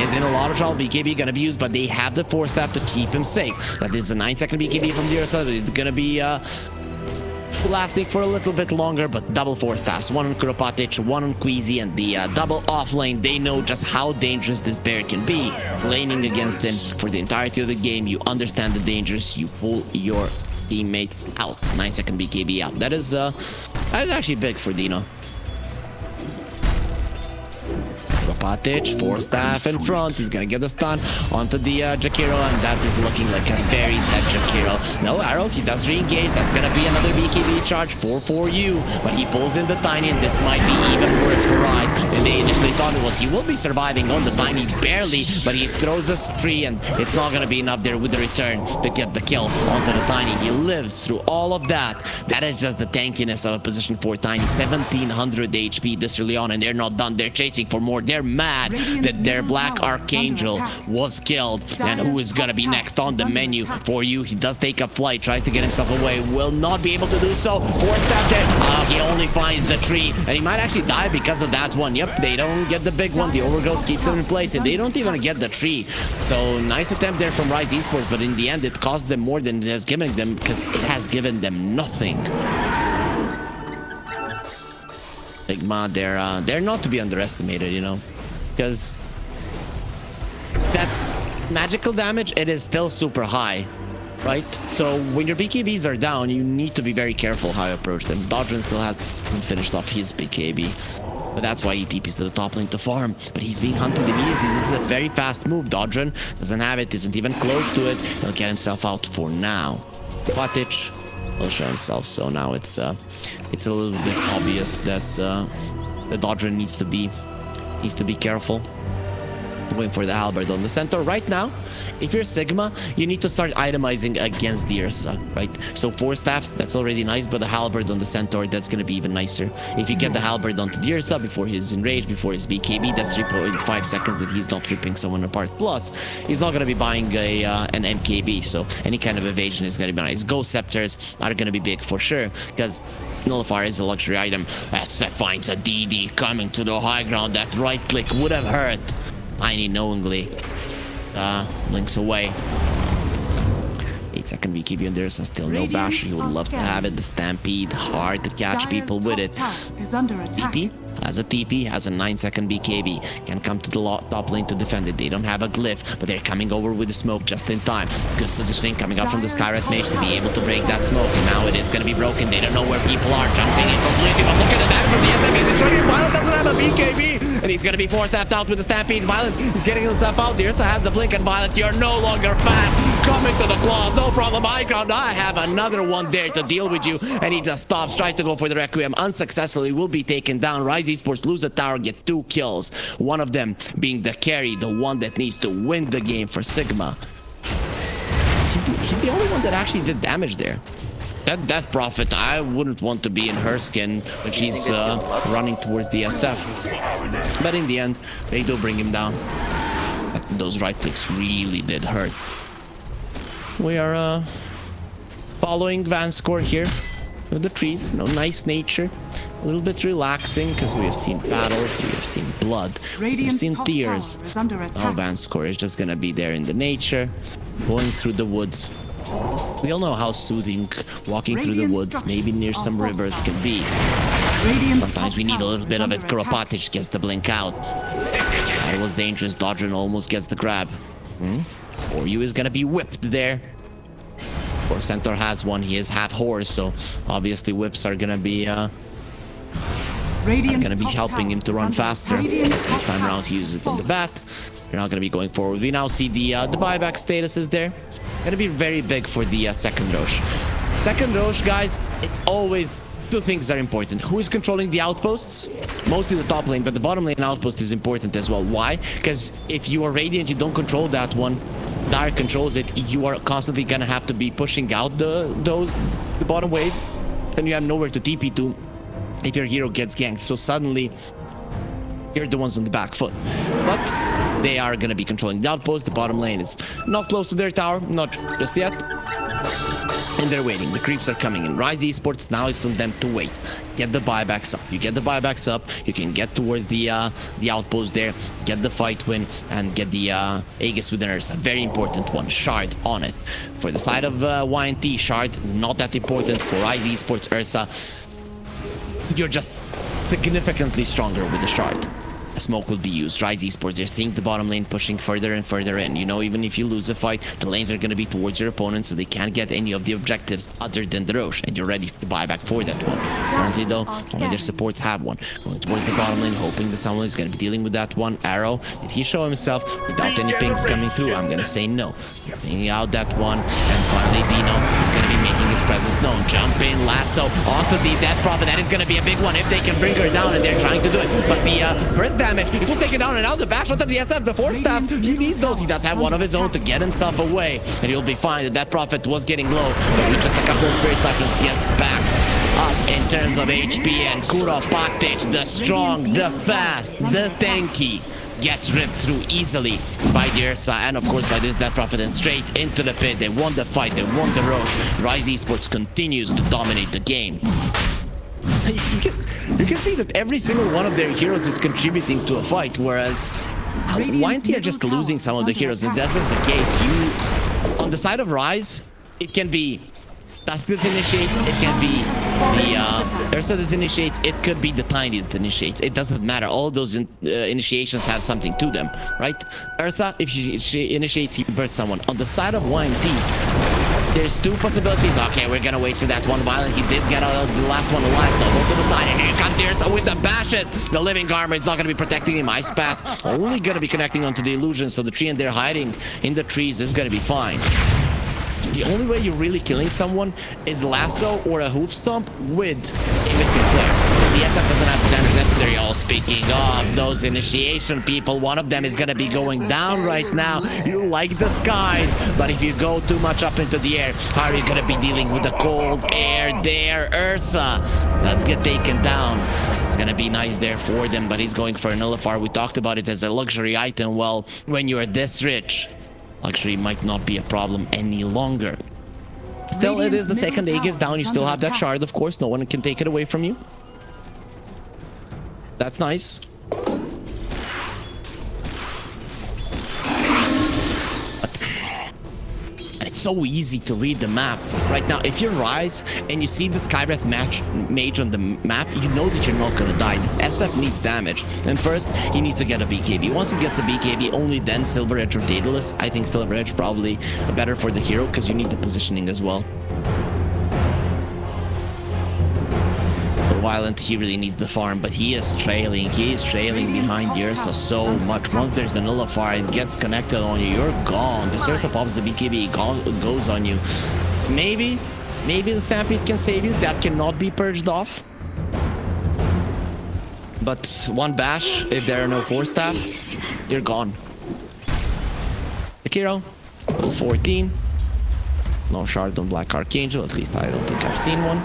is in a lot of trouble. BKB gonna be used, but they have the Force Staff to keep him safe. That is a 9-second BKB from the Ursa. It's gonna be lasting for a little bit longer, but double Force Staffs. One on Kropatich, one on quezzy, and the double off lane. They know just how dangerous this bear can be. Laning against him for the entirety of the game. You understand the dangers. You pull your teammates out. 9-second BKB out. That is actually big for Dino. Kropatich, Force Staff in front. He's gonna get the stun onto the Jakiro, and that is looking like a very dead Jakiro. No arrow, he does re-engage. That's gonna be another BKB charge for foryou, but he pulls in the Tiny, and this might be even worse for Rise than they initially thought it was. He will be surviving on the Tiny barely, but he throws a tree, and it's not gonna be enough there with the return to get the kill onto the Tiny. He lives through all of that. That is just the tankiness of a position 4 Tiny. 1700 HP this early on, and they're not done. They're chasing for more. They're mad that their Black Archangel was killed, and who is gonna be next on the menu? Foryou, he does take up flight, tries to get himself away, will not be able to do so. Force Staff there. He only finds the tree, and he might actually die because of that one. Yep, they don't get the big one. The overgrowth keeps them in place, and they don't even get the tree. So nice attempt there from Rise Esports, but in the end it cost them more than it has given them, because it has given them nothing. Sigma, they're not to be underestimated, you know, because that magical damage, it is still super high, right? So when your BKBs are down, you need to be very careful how you approach them. Dodren still hasn't finished off his BKB, but that's why he TPs to the top lane to farm. But he's being hunted immediately. This is a very fast move. Dodren doesn't have it, isn't even close to it. He'll get himself out for now. Cottage will show himself, so now it's a little bit obvious that the Dodren needs to be careful. Going for the halberd on the center right now. If you're Sigma, you need to start itemizing against the Ursa, right? So 4 staffs, that's already nice, but the halberd on the centaur, that's gonna be even nicer. If you get the halberd onto the Ursa before he's enraged, before his BKB, that's 3.5 seconds that he's not ripping someone apart. Plus, he's not gonna be buying an MKB, so any kind of evasion is gonna be nice. Ghost scepters are gonna be big for sure, because Nullifier is a luxury item. SF finds a DD coming to the high ground. That right click would have hurt. Tiny knowingly links away. 8-second BKB on there, so still no bash. He would love to have it. The stampede, hard to catch people with it. TP has a TP, has a 9-second BKB. Can come to the top lane to defend it. They don't have a glyph, but they're coming over with the smoke just in time. Good positioning coming up from the Skywrath Mage to be able to break that smoke. And now it is going to be broken. They don't know where people are. Jumping in from Blizzy, but look at the damage from the SMG. It's showing Violet doesn't have a BKB, and he's going to be forced out with the Stampede. Violet is getting himself out. The Ursa has the blink, and Violet, you're no longer fast. Coming to the claws, no problem. High ground, I have another one there to deal with you. And he just stops, tries to go for the Requiem. Unsuccessfully, will be taken down. Rise Esports lose a tower, get 2 kills. One of them being the carry, the one that needs to win the game for Sigma. He's the only one that actually did damage there. That Death Prophet, I wouldn't want to be in her skin when she's running towards the SF. But in the end, they do bring him down. Those right clicks really did hurt. We are following Vanskor here with the trees. No, nice nature. A little bit relaxing because we have seen battles, we have seen blood, we've seen tears. Now Vanskor is just gonna be there in the nature, going through the woods. We all know how soothing walking through the woods, maybe near some rivers, can be. Sometimes we need a little bit of it. Kuropatich gets the blink out. That was dangerous. Dodren almost gets the grab. Foryou is gonna be whipped there. Or Centaur has one. He is half horse, so obviously whips are gonna be helping him to run faster. This time around he uses it on the bat. You're not gonna be going forward. We now see the buyback statuses there. Gonna be very big for the second Roche. Second Roche, guys, it's always 2 things are important. Who is controlling the outposts? Mostly the top lane, but the bottom lane outpost is important as well. Why? Because if you are Radiant, you don't control that one. Dire controls it. You are constantly gonna have to be pushing out the bottom wave, and you have nowhere to TP to if your hero gets ganked. So suddenly you're the ones on the back foot. But they are gonna be controlling the outpost. The bottom lane is not close to their tower, not just yet. And they're waiting. The creeps are coming in. Rise Esports, now it's on them to wait. Get the buybacks up. You get the buybacks up, you can get towards the outpost there, get the fight win, and get the Aegis with an Ursa. Very important one. Shard on it. For the side of YNT, Shard, not that important. For Rise Esports, Ursa, you're just significantly stronger with the Shard. A smoke will be used. Rise Esports, they're seeing the bottom lane pushing further and further in. You know, even if you lose a fight, the lanes are going to be towards your opponent, so they can't get any of the objectives other than the Roche, and you're ready to buy back for that one. Currently though, only their supports have one. Going towards the bottom lane, hoping that someone is going to be dealing with that one. Arrow, did he show himself without any pings coming through? I'm going to say no. Pinging out that one, and finally Dino is going to be making his presence known. Jump in, lasso onto the Death Prophet. That is going to be a big one if they can bring her down, and they're trying to do it. But the burst damage, it was taken down, and now the bash onto the SF, the 4 staffs, he needs those. He does have one of his own to get himself away, and he'll be fine. The Death Prophet was getting low, but with just a couple of Spirit Cycles gets back up in terms of HP, and Kuropatich, the strong, the fast, the tanky, gets ripped through easily by the Ursa, and of course by this Death Prophet, and straight into the pit. They won the fight, they won the Roche. Rise Esports continues to dominate the game. You can see that every single one of their heroes is contributing to a fight, whereas YNT are just losing some of the heroes, and that's just the case. On the side of Rise, it can be Dusk that initiates, it can be the Ursa that initiates, it could be the Tiny that initiates. It doesn't matter. All those initiations have something to them, right? Ursa, if she initiates, you burst someone. On the side of Y&T, there's two possibilities. Okay, we're gonna wait for that one Violent. He did get out the last one alive, so go to the side, and here comes the Ursa with the bashes. The living armor is not gonna be protecting him. Ice Path only gonna be connecting onto the illusion, so the tree and they're hiding in the trees is gonna be fine. The only way you're really killing someone is lasso or a hoof stomp with a Mystic Flare. The SF doesn't have the damage necessary. Oh, speaking of those initiation people, one of them is going to be going down right now. You like the skies, but if you go too much up into the air, how are you going to be dealing with the cold air there? Ursa does get taken down. It's going to be nice there for them, but he's going for a nullifier. We talked about it as a luxury item. Well, when you are this rich, luxury might not be a problem any longer. Still, it is the second Aegis down. You still have that shard, of course. No one can take it away from you. That's nice. And it's so easy to read the map right now. If you Rise and you see the Skybreath mage on the map, you know that you're not gonna die. This SF needs damage, and first he needs to get a BKB. Once he gets a BKB, only then Silver Edge or Daedalus. I think Silver Edge probably better for the hero because you need the positioning as well. Violent, he really needs the farm, but he is trailing. He is trailing behind Ursa so much. Once there's a nullifier, it gets connected on you, you're gone. The Ursa pops the BKB, goes on you. Maybe the Stampede can save you. That cannot be purged off. But one bash, if there are no 4 staffs, you're gone. Akiro, level 14. No shard on Black Archangel, at least I don't think I've seen one.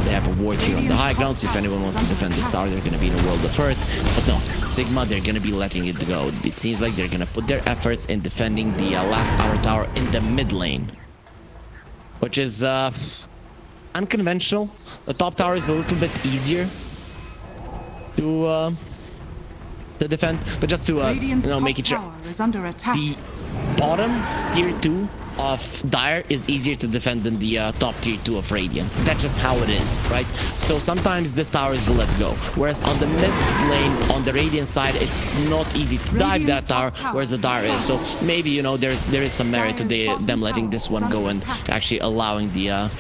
They have a ward here on the high ground, so if anyone wants to defend this tower, they're going to be in a world of hurt. But no, Sigma, they're going to be letting it go. It seems like they're going to put their efforts in defending the last hour tower in the mid lane, which is unconventional. The top tower is a little bit easier to defend, but just to make it sure. The bottom tier 2 of Dire is easier to defend than the top tier 2 of Radiant. That's just how it is, right? So sometimes this tower is let go, whereas on the mid lane on the Radiant side, it's not easy to dive that tower, whereas the Dire is. So maybe there is some merit to them letting this one go and actually allowing the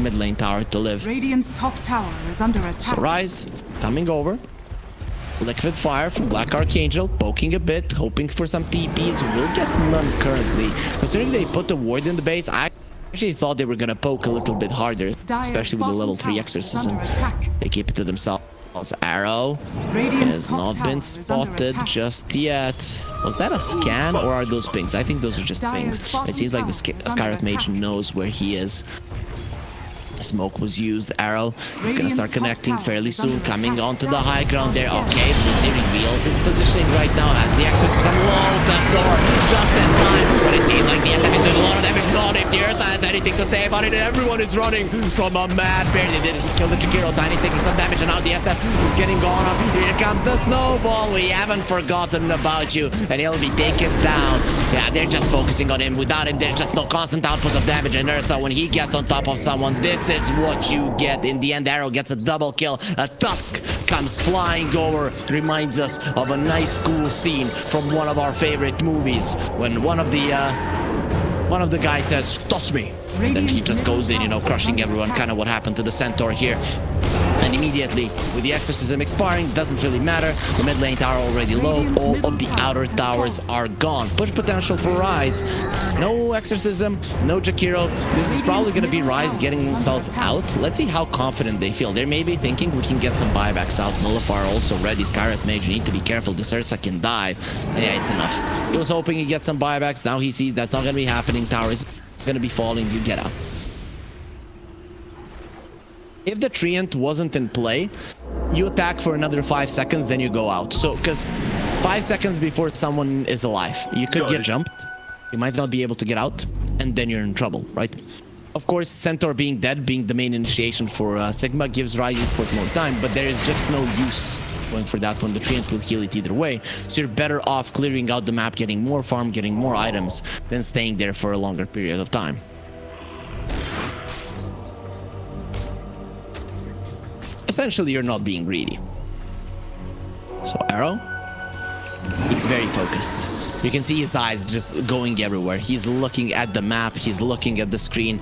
mid lane tower to live. Radiant's top tower is under attack. So Rise coming over. Liquid Fire from Black Archangel, poking a bit, hoping for some TPs. Will get none currently. Considering they put the ward in the base, I actually thought they were gonna poke a little bit harder, especially with the level 3 exorcism. They keep it to themselves. Arrow has not been spotted just yet. Was that a scan or are those pings? I think those are just pings. It seems like the Skywrath Mage knows where he is. Smoke was used. Arrow is gonna start connecting fairly soon, coming onto the high ground there. Okay, Blizzy reveals his positioning right now as the exorcism low the sword just in time, but it seems like the SF is doing a lot of damage. Not if the Ursa has anything to say about it, and everyone is running from a mad bear. They did kill the Jakiro, Tiny taking some damage, and now the SF is getting gone up. Here comes the snowball. We haven't forgotten about you, and he'll be taken down. Yeah, they're just focusing on him. Without him, there's just no constant output of damage, and Ursa, when he gets on top of someone, this is what you get. In the end, Arrow gets a double kill. A tusk comes flying over. Reminds us of a nice cool scene from one of our favorite movies when one of the guys says, "Toss me." And then he just goes in, crushing everyone. Kind of what happened to the Centaur here. And immediately, with the exorcism expiring, doesn't really matter. The mid lane tower already low. All of the outer towers are gone. Push potential for Rise. No exorcism, no Jakiro. This is probably going to be Rise getting themselves out. Let's see how confident they feel. They may be thinking we can get some buybacks out. Nullifier also ready. Skywrath Mage, you need to be careful. This Ursa can dive. And yeah, it's enough. He was hoping he'd get some buybacks. Now he sees that's not going to be happening. Tower is going to be falling. You get out. If the Treant wasn't in play, you attack for another 5 seconds, then you go out. So, because 5 seconds before someone is alive, you could get jumped. You might not be able to get out, and then you're in trouble, right? Of course, Centaur being dead, being the main initiation for Sigma, gives Riot Esports more time, but there is just no use going for that one. The Treant will heal it either way. So you're better off clearing out the map, getting more farm, getting more items, than staying there for a longer period of time. essentially you're not being greedy. So Arrow, he's very focused. You can see his eyes just going everywhere. He's looking at the map, he's looking at the screen,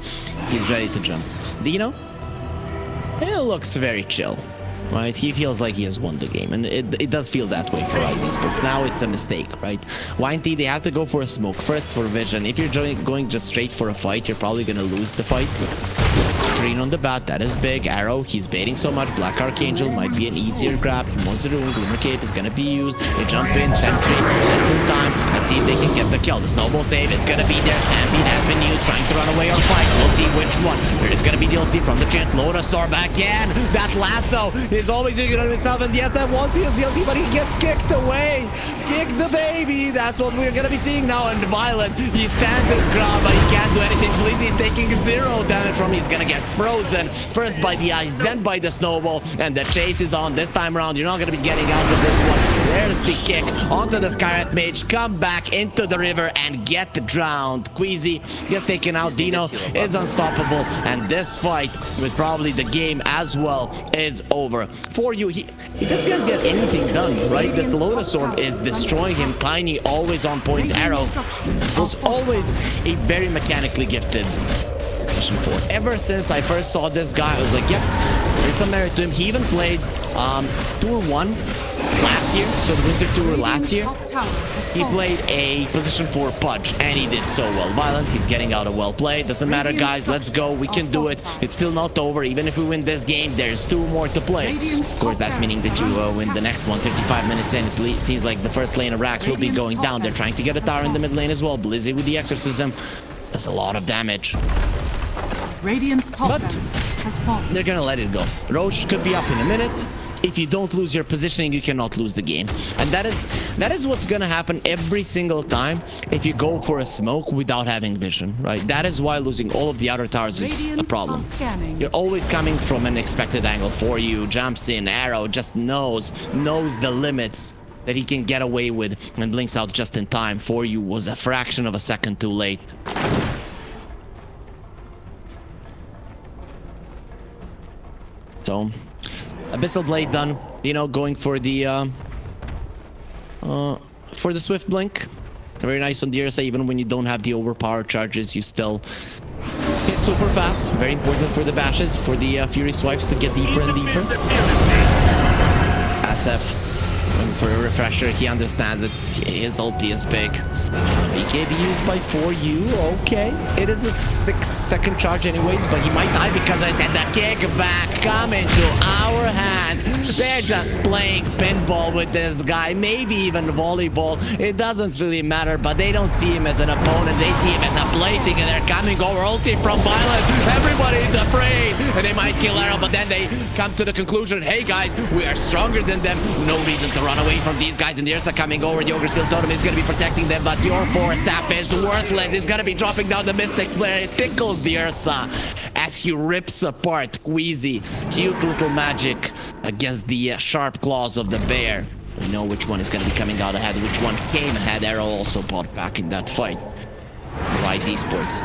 he's ready to jump. Dino, it looks very chill, right? He feels like he has won the game, and it does feel that way for Rise Esports. Now it's a mistake, right? YNT, they have to go for a smoke first for vision. If you're going just straight for a fight, you're probably gonna lose the fight. Green on the bat, that is big. Arrow, he's baiting so much. Black Archangel might be an easier grab. He wants the room. Glimmer Cape is gonna be used. They jump in, sentry, just in time. Let's see if they can get the kill. The snowball save is gonna be there. Stampede has been used, trying to run away or fight. We'll see which one. There is gonna be the ulti from the Chant. Lodasaur back in. That lasso is always using it on himself, and yes, I want to use the ulti, but he gets kicked away. Kick the baby. That's what we're gonna be seeing now. And Violet, he stands his ground, but he can't do anything. Blizzy is taking 0 damage from him. He's gonna get frozen first by the ice, then by the snowball, and the chase is on. This time around, you're not going to be getting out of this one. There's the kick onto the Skyrat Mage, come back into the river and get drowned. Quezzy gets taken out. Dino is unstoppable, and this fight, with probably the game as well, is over. foryou, he just can't get anything done, right? This Lodasaur is destroying him. Tiny, always on point. Arrow was always a very mechanically gifted for. Ever since I first saw this guy, I was like, yep, there's some merit to him. He even played Tour 1 last year, so the Winter Tour last year. He played a position 4 Pudge, and he did so well. Violent, he's getting out a well play. Doesn't matter, guys, let's go. We can do it. It's still not over. Even if we win this game, there's 2 more to play. Of course, that's meaning that you win the next one. 55 minutes in, it seems like the first lane of Rax will be going down. They're trying to get a tower in the mid lane as well. Blizzy with the exorcism. That's a lot of damage. Radiant's top But has fallen. They're gonna let it go. Roche could be up in a minute. If you don't lose your positioning, you cannot lose the game. And that is what's gonna happen every single time if you go for a smoke without having vision, right? That is why losing all of the other towers is a problem. You're always coming from an expected angle. foryou jumps in, Arrow just knows the limits that he can get away with and blinks out just in time. foryou was a fraction of a second too late. So, Abyssal Blade done. You know, going for the Swift Blink. Very nice on the Ursa. Even when you don't have the overpower charges, you still hit super fast. Very important for the bashes, for the Fury swipes to get deeper and deeper. SF. For a refresher, he understands that his ulti is big. BKB used by foryou. Okay, it is a 6-second charge anyways, but he might die because I did the kickback come into our hands. They're just playing pinball with this guy, maybe even volleyball. It doesn't really matter, but they don't see him as an opponent. They see him as a plaything, and they're coming over. Ulti from Violet. Everybody's afraid, and they might kill Arrow, but then they come to the conclusion, hey guys, we are stronger than them. No reason to run away from these guys, and the Ursa coming over. The Ogre Seal Totem is going to be protecting them, but your Forest Staff is worthless. It's going to be dropping down the Mystic Flare. It tickles the Ursa as he rips apart Quezzy. Cute little magic against the sharp claws of the bear. We know which one is going to be coming out ahead, which one came ahead. Arrow also bought back in that fight. Rise Esports,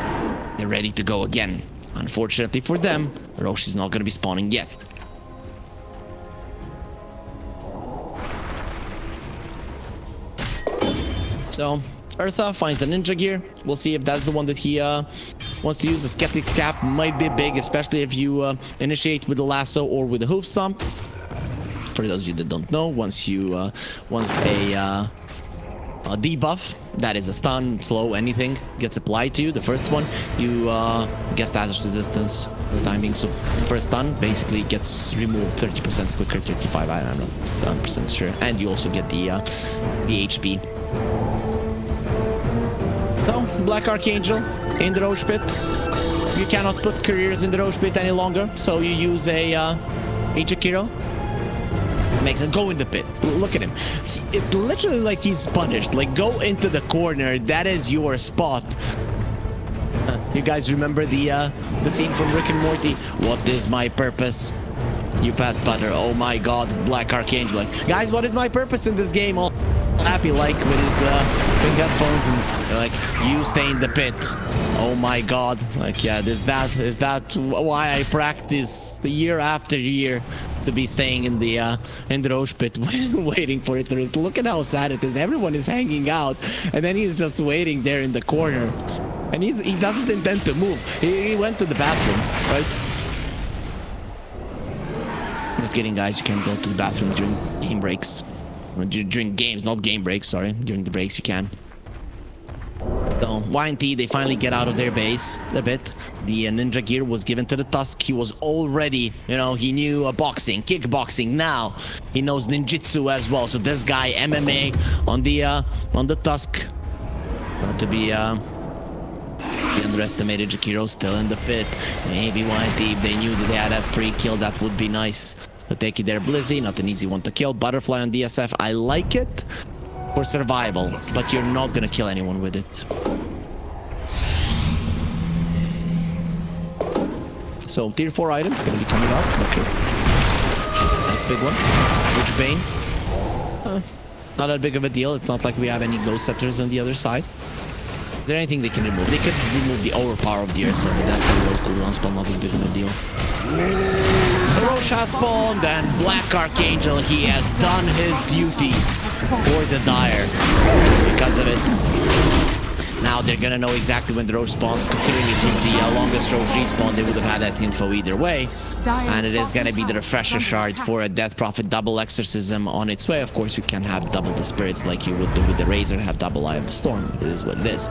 they're ready to go again. Unfortunately for them, Roche is not going to be spawning yet. So, Ursa finds a ninja gear. We'll see if that's the one that he wants to use. A Skeptic's Cap might be big, especially if you initiate with a lasso or with a hoof stomp. For those of you that don't know, once a debuff, that is a stun, slow, anything, gets applied to you. The first one, you get status resistance for the time being. So first stun basically gets removed 30% quicker, 35, I'm not 100% sure. And you also get the HP. So, Black Archangel in the Roche Pit. You cannot put careers in the Roche Pit any longer, so you use a Jakiro. Makes it go in the pit. Look at him. It's literally like he's punished. Like, go into the corner. That is your spot. You guys remember the scene from Rick and Morty? What is my purpose? You pass butter. Oh my god, Black Archangel. Like, guys, what is my purpose in this game? Oh happy like with his big headphones and they're like, you stay in the pit. Oh my god. Like, yeah, is that why I practice the year after year to be staying in the Roche pit waiting for it to look at how sad it is. Everyone is hanging out and then he's just waiting there in the corner. And he doesn't intend to move. He went to the bathroom, right? Just kidding, guys. You can go to the bathroom during game breaks. During games, not game breaks, sorry. During the breaks, you can. So, Y&T, they finally get out of their base a bit. The ninja gear was given to the Tusk. He was already, you know, he knew boxing, kickboxing. Now, he knows ninjutsu as well. So this guy, MMA on the Tusk. Not to be underestimated. Jakiro still in the pit. Maybe Y&T, if they knew that they had a free kill, that would be nice. To take it there, Blizzy, not an easy one to kill. Butterfly on DSF, I like it for survival, but you're not gonna kill anyone with it. So tier 4 items gonna be coming off. Okay. That's a big one. Which Bane? Not that big of a deal. It's not like we have any ghost setters on the other side. Is there anything they can remove? They could remove the overpower of the air, so that's a low cooldown spawn, not a big of a deal. The Roche has spawned, and BLACKARXANGEL, he has done his duty for the Dire because of it. Now they're gonna know exactly when the Roche spawns, considering it was the longest Roche respawn, they would have had that info either way. And it is gonna be the refresher shard for a Death Prophet double exorcism on its way. Of course, you can have double the spirits like you would do with the Razor, have double Eye of the Storm. It is what it is.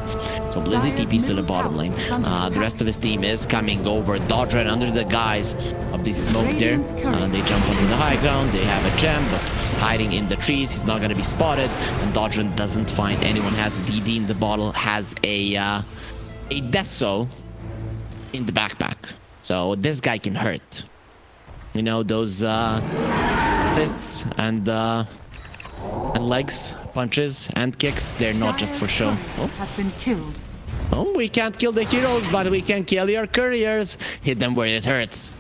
So Blizzy TP's to the bottom lane. The rest of his team is coming over. Dodren under the guise of the smoke there. They jump onto the high ground. They have a gem, but hiding in the trees. He's not gonna be spotted. And Dodren doesn't find anyone. Has a DD in the bottle. Has a Deso in the backpack. So this guy can hurt. You know, those fists and legs, punches and kicks, they're not just for show. Oh. Has been killed. Oh, we can't kill the heroes, but we can kill your couriers. Hit them where it hurts.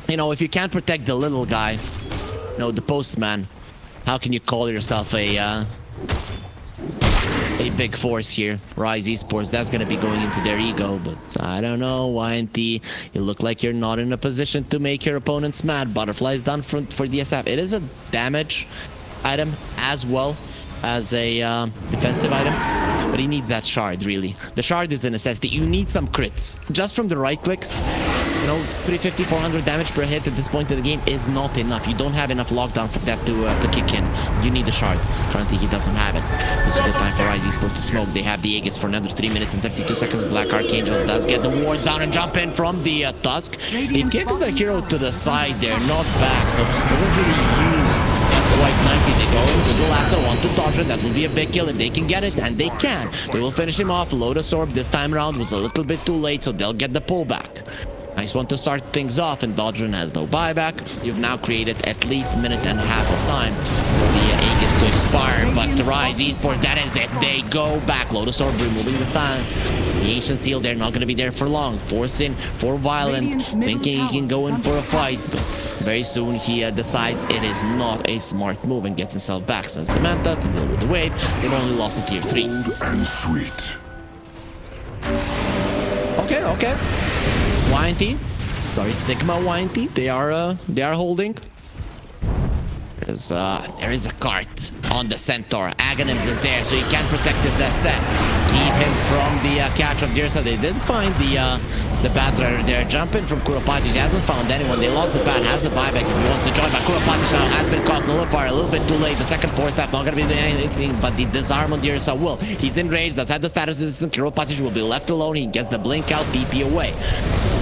You know, if you can't protect the little guy, you know, the postman, how can you call yourself a big force here? Rise Esports, that's gonna be going into their ego, but I don't know. Y&T, you look like you're not in a position to make your opponents mad. Butterfly's done for DSF. It is a damage item as well as a defensive item, but he needs that shard, really. The shard is a necessity. You need some crits just from the right clicks. You know, 350, 400 damage per hit at this point in the game is not enough. You don't have enough lockdown for that to kick in. You need a shard. Currently, he doesn't have it. This is the time for Rise Esports to smoke. They have the Aegis for another 3 minutes and 32 seconds. BLACKARXANGEL does get the wards down and jump in from the Tusk. He kicks the hero to the side there, not back, so doesn't really use that quite nicely. They go into the lasso onto Dodren. That will be a big kill if they can get it, and they can. They will finish him off. Lotus Orb this time around was a little bit too late, so they'll get the pullback. Nice one to start things off, and Dodren has no buyback. You've now created at least a minute and a half of time for the Aegis to expire, but to Rise Esports, that is it. They go back. Lotus Orb removing the silence. The Ancient Seal, they're not going to be there for long. Forcing for Violent, thinking he can go in for a fight, but very soon he decides it is not a smart move and gets himself back. Since the Mantas to deal with the wave, they've only lost to tier 3. And sweet. Okay. Y&T, sorry, Sigma.YNT, they are holding. There is a cart on the Centaur. Aghanim's is there, so he can protect his asset. Keep him from the catch of Dirsa. They did find the Bat Rider there. Jumping from Kuropatich. He hasn't found anyone. They lost the Bat. Has a buyback if he wants to join. But Kuropatich now has been caught. Nullifier a little bit too late. The second force staff not going to be doing anything, but the disarm on Dirsa will. He's in range. That's had the status resistance. Kuropatich will be left alone. He gets the blink out. DP away.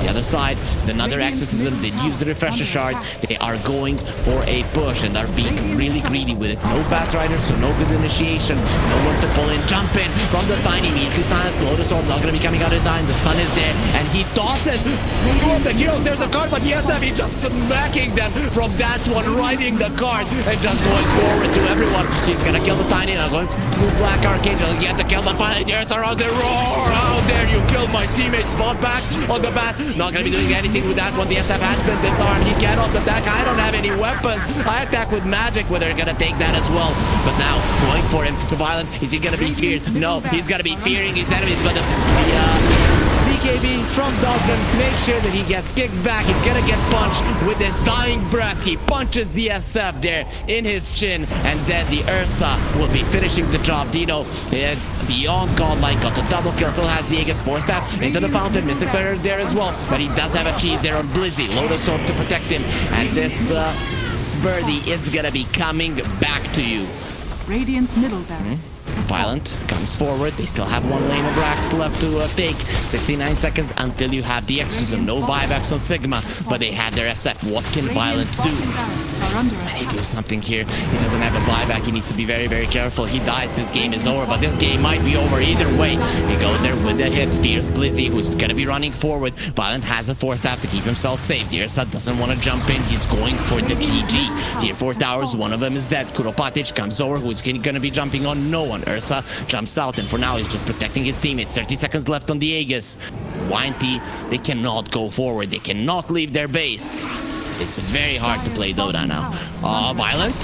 The other side, another exorcism. They use the refresher shard. They are going for a push and are being really greedy with it. No Bat Rider, so no good initiation. No one to pull in. Jump in from the Tiny. Immediately silence. Lotus Orb not going to be coming out in time. The stun is there, and he tosses two of the heroes. There's a card, but he's just smacking them from that one, riding the card and just going forward to everyone. He's going to kill the Tiny. Now going to BLACKARXANGEL. He had to kill the finally. There's around the roar. How dare you kill my teammates bought back on the bat. Not gonna be doing anything with that one. The SF has been disarmed. He cannot attack. I don't have any weapons. I attack with magic, where they're gonna take that as well. But now, going for him to Violent. Is he gonna be feared? No, he's gonna be fearing his enemies, but the BKB from Dodren makes sure that he gets kicked back. He's gonna get punched with his dying breath. He punches the SF there in his chin, and then the Ursa will be finishing the job. Dino, it's beyond godlike, got the double kill, still has the Aegis force that into the fountain. Mystic Flare there as well, but he does have a cheese there on Blizzy. Lotus Orb to protect him, and this birdie is gonna be coming back to you. Radiant's middle barracks. Violent comes forward. They still have one lane of racks left to take. 69 seconds until you have the exorcism. No buybacks on Sigma, but they have their SF. What can Violent do? He do something here. He doesn't have a buyback. He needs to be very, very careful. He dies. This game is over, but this game might be over either way. He goes there with the hits. Fears Blizzy, who's gonna be running forward. Violent has a force staff to keep himself safe. The Ursa doesn't want to jump in. He's going for the GG. Tier 4 towers. One of them is dead. Kuropatic comes over, who's gonna be jumping on no one. Ursa jumps out, and for now he's just protecting his teammates. 30 seconds left on the Aegis. YNT, they cannot go forward. They cannot leave their base. It's very hard to play Dota now. Violent?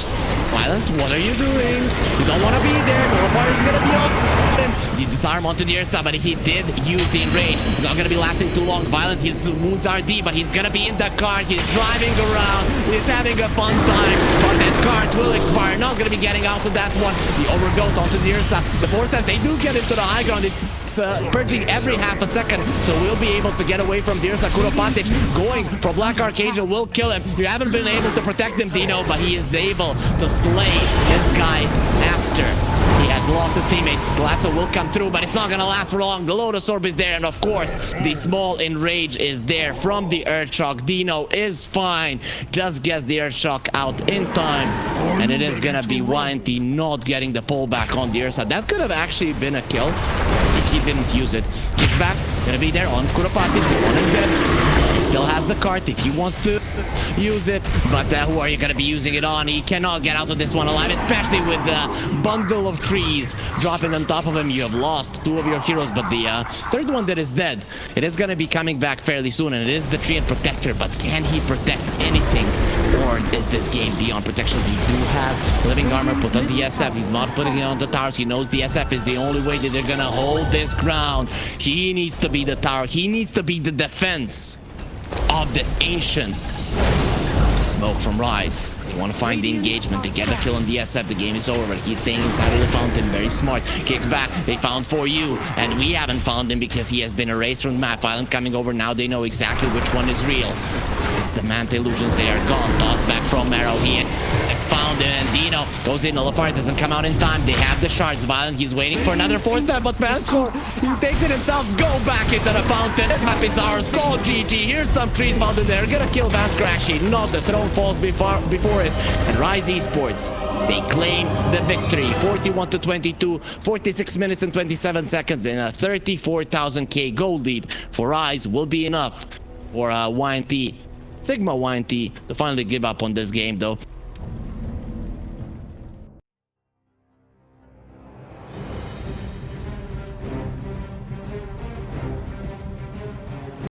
Violent, what are you doing? You don't want to be there. Nullifier is going to be on. You disarm onto the Ursa, but he did use the enrage. He's not going to be lasting too long. Violent, his wounds are deep, but he's going to be in the cart. He's driving around. He's having a fun time, but that cart will expire. Not going to be getting out of that one. The overgrowth onto the Ursa. The force that they do get into the high ground. It's purging every half a second, so we'll be able to get away from the Ursa. Kuropatic going for BLACKARXANGEL will kill him. You haven't been able to protect him, Dino, but he is able to slay this guy after he has lost his teammate. The lasso will come through, but it's not gonna last for long. The Lotus Orb is there, and of course, the small enrage is there from the Earthshock. Dino is fine. Just gets the Earthshock out in time, and it is gonna be YNT not getting the pullback on the Ursa. That could have actually been a kill if he didn't use it. Kickback gonna be there on Kuropatic. The one is dead. He still has the cart if he wants to use it, but who are you going to be using it on? He cannot get out of this one alive, especially with the bundle of trees dropping on top of him. You have lost two of your heroes, but the third one that is dead, it is going to be coming back fairly soon, and it is the tree and protector, but can he protect anything? Or is this game beyond protection? We do have living armor put on the SF. He's not putting it on the towers. He knows the SF is the only way that they're going to hold this ground. He needs to be the tower. He needs to be the defense of this ancient. Smoke from Rise. They want to find the engagement. They get the kill on the SF. The game is over, but he's staying inside of the fountain. Very smart. Kick back. They found foryou, and we haven't found him because he has been erased from the map. Violent coming over now. They know exactly which one is real. It's the Manta illusions. They are gone. Toss back from Arrow. He has found it, and Dino goes in. Nullifier doesn't come out in time. They have the shards. Violent, he's waiting for another force step, but Vanskor, he takes it himself. Go back into the fountain. This map is ours. Call GG. Here's some trees found in there. Gonna kill Vanskor. Actually, not. The throne falls before it. And Rise Esports, they claim the victory. 41-22, 46 minutes and 27 seconds, and a 34,000k gold lead for Rise will be enough for YNT. Sigma.YNT to finally give up on this game, though.